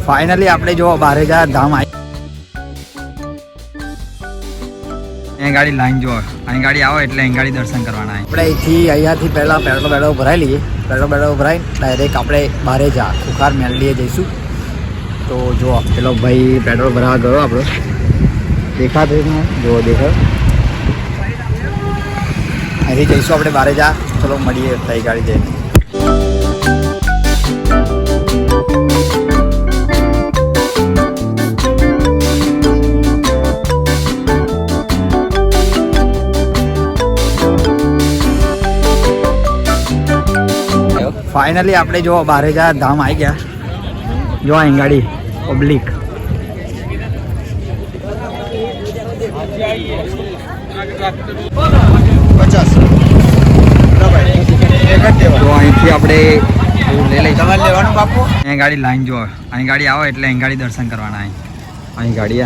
Finally આપણે જો બારેજા ધામ આવી અહીં ગાડી લાઈન જો અહીં ગાડી આવે એટલે અહીં ગાડી દર્શન કરવાના આપણે અહીંયાથી પહેલાં પેટ્રોલ બેડો ભરાઈ લઈએ. પેટ્રોલ બેડો ભરાઈને ડાયરેક્ટ આપણે બારેજા ખુખાર મેલડીએ જઈશું. તો જો પેલો ભાઈ પેટ્રોલ ભરાવા ગયો આપણો દેખાતો જો દેખાય અહીંથી જઈશું આપણે બારેજા. ચલો મળીએ તઈ ગાડી જઈને. ફાઇનલી આપણે જો બારેજા ધામ આવી ગયા. જો અહીં ગાડી પબ્લિક તો અહીંથી આપણે લઈ લઈ લેવાનું બાપુ. અહીં ગાડી લાઈન જો અહીં ગાડી આવે એટલે અહીં ગાડી દર્શન કરવાના. અહીં ગાડી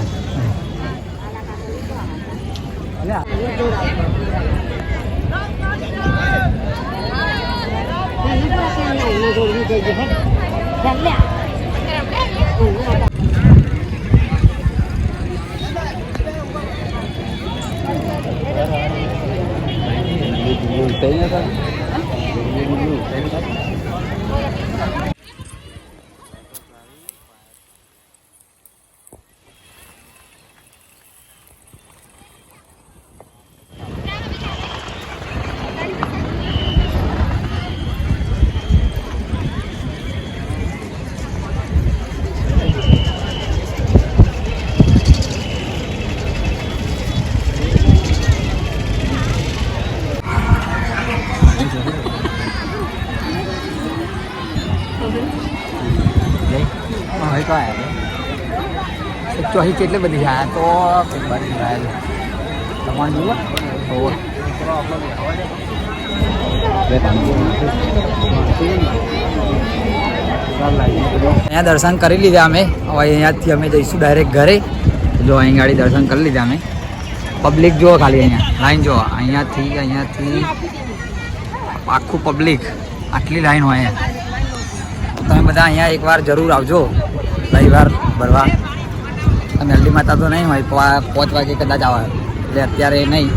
તો અહીં કેટલી બધી છે તો તમારે જુઓ અહીંયા દર્શન કરી લીધા અમે. હવે અહીંયાથી અમે જઈશું ડાયરેક્ટ ઘરે. જો અહીં ગાડી દર્શન કરી લીધા અમે. પબ્લિક જુઓ ખાલી અહીંયા લાઈન જુઓ અહીંયાથી આખું પબ્લિક આટલી લાઈન હોય. તમે બધા અહીંયા એકવાર જરૂર આવજો રવિવાર ભરવા. મેલડી માતા તો નહીં હોય 5 વાગે કદાચ આવે એટલે અત્યારે નહીં.